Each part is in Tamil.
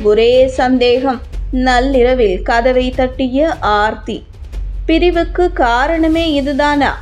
ஒரே சந்தேகம். நள்ளிரவில் கதவை தட்டிய ஆர்த்தி. பிரிவுக்கு காரணமே இதுதானா?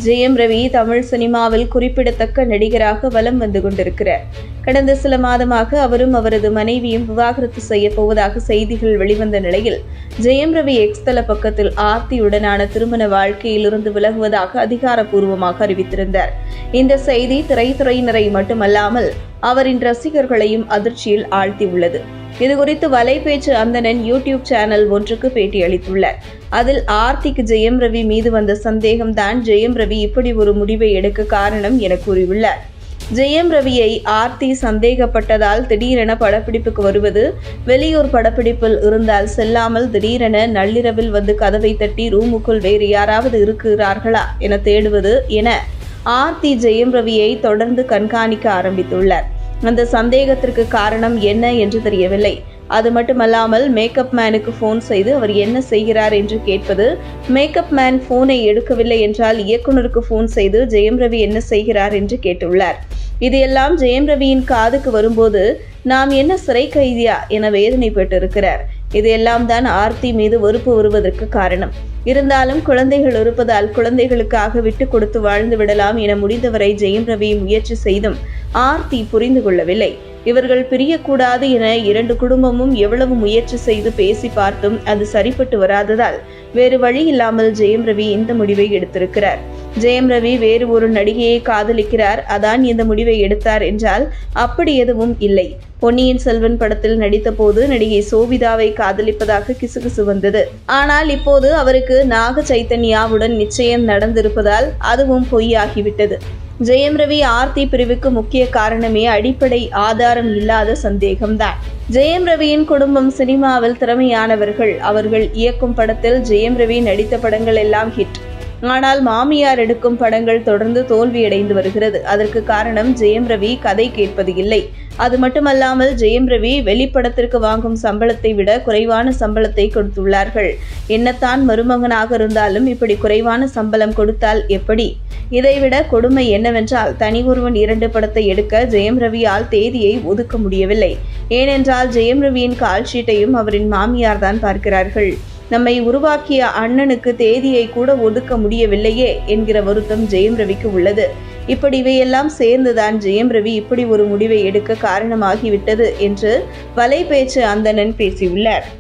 ஜெயம் ரவி தமிழ் சினிமாவில் குறிப்பிடத்தக்க நடிகராக வலம் வந்து கொண்டிருக்கிறார். கடந்த சில மாதமாக அவரும் அவரது மனைவியும் விவாகரத்து செய்ய போவதாக செய்திகள் வெளிவந்த நிலையில் ஜெயம் ரவி எக்ஸ் தள பக்கத்தில் ஆர்த்தியுடனான திருமண வாழ்க்கையிலிருந்து விலகுவதாக அதிகாரப்பூர்வமாக அறிவித்திருந்தார். இந்த செய்தி திரைத்துறையினரை மட்டுமல்லாமல் அவரின் ரசிகர்களையும் அதிர்ச்சியில் ஆழ்த்தியுள்ளது. இதுகுறித்து வலைபேச்சு அந்தணன் யூடியூப் சேனல் ஒன்றுக்கு பேட்டி அளித்துள்ளார். அதில் ஆர்த்திக்கு ஜெயம் ரவி மீது வந்த சந்தேகம்தான் ஜெயம் ரவி இப்படி ஒரு முடிவை எடுக்க காரணம் என கூறியுள்ளார். ஜெயம் ரவியை ஆர்த்தி சந்தேகப்பட்டதால் திடீரென படப்பிடிப்புக்கு வருவது, வெளியூர் படப்பிடிப்பில் இருந்தால் செல்லாமல் திடீரென நள்ளிரவில் வந்து கதவை தட்டி ரூமுக்குள் வேறு யாராவது இருக்கிறார்களா என தேடுவது என ஆர்த்தி ஜெயம் ரவியை தொடர்ந்து கண்காணிக்க ஆரம்பித்துள்ளார். அந்த சந்தேகத்திற்கு காரணம் என்ன என்று தெரியவில்லை. அது மட்டுமல்லாமல் மேக்கப் மேனுக்கு போன் செய்து அவர் என்ன செய்கிறார் என்று கேட்பது, மேக்கப் மேன் போனை எடுக்கவில்லை என்றால் இயக்குனருக்கு போன் செய்து ஜெயம் ரவி என்ன செய்கிறார் என்று கேட்டுள்ளார். இது எல்லாம் ஜெயம் ரவியின் காதுக்கு வரும்போது நாம் என்ன சிறை கைதியா என வேதனைப்பட்டிருக்கிறார். இதையெல்லாம் தான் ஆர்த்தி மீது வெறுப்பு வருவதற்கு காரணம். இருந்தாலும் குழந்தைகள் இருப்பதால் குழந்தைகளுக்காக விட்டு கொடுத்து வாழ்ந்து விடலாம் என முடிந்தவரை ஜெயம் ரவி முயற்சி செய்தும் ஆர்த்தி புரிந்து கொள்ளவில்லை. இவர்கள் பிரியக்கூடாது என இரண்டு குடும்பமும் எவ்வளவு முயற்சி செய்து பேசி பார்த்தும் அது சரிப்பட்டு வராததால் வேறு வழி இல்லாமல் ஜெயம் ரவி இந்த முடிவை எடுத்திருக்கிறார். ஜெயம் ரவி வேறு ஒரு நடிகையை காதலிக்கிறார், அதான் இந்த முடிவை எடுத்தார் என்றால் அப்படி எதுவும் இல்லை. பொன்னியின் செல்வன் படத்தில் நடித்த போது நடிகை சோபிதாவை காதலிப்பதாக கிசுகிசு வந்தது. ஆனால் இப்போது அவருக்கு நாக சைத்தன்யாவுடன் நிச்சயம் நடந்திருப்பதால் அதுவும் பொய்யாகிவிட்டது. ஜெயம் ரவி ஆர்த்தி பிரிவுக்கு முக்கிய காரணமே அடிப்படை ஆதாரம் இல்லாத சந்தேகம்தான். ஜெயம் ரவியின் குடும்பம் சினிமாவில் திறமையானவர்கள். அவர்கள் இயக்கும் படத்தில் ஜெயம் ரவி நடித்த படங்கள் எல்லாம் ஹிட். ஆனால் மாமியார் எடுக்கும் படங்கள் தொடர்ந்து தோல்வியடைந்து வருகிறது. அதற்கு காரணம் ஜெயம் ரவி கதை கேட்பது இல்லை. அது மட்டுமல்லாமல் ஜெயம் ரவி வெளிப்படத்திற்கு வாங்கும் சம்பளத்தை விட குறைவான சம்பளத்தை கொடுத்துள்ளார்கள். என்னத்தான் மருமகனாக இருந்தாலும் இப்படி குறைவான சம்பளம் கொடுத்தால் எப்படி? இதைவிட கொடுமை என்னவென்றால் தனி ஒருவன் 2 படத்தை எடுக்க ஜெயம் ரவியால் தேதியை ஒதுக்க முடியவில்லை. ஏனென்றால் ஜெயம் ரவியின் கால் ஷீட்டையும் அவரின் மாமியார் தான் பார்க்கிறார்கள். நம்மை உருவாக்கிய அண்ணனுக்கு தேதியை கூட ஒதுக்க முடியவில்லையே என்கிற வருத்தம் ஜெயம் ரவிக்கு உள்ளது. இப்படி இவையெல்லாம் சேர்ந்துதான் ஜெயம் ரவி இப்படி ஒரு முடிவை எடுக்க காரணமாகிவிட்டது என்று வலைபேச்சு அந்தணன் பேசியுள்ளார்.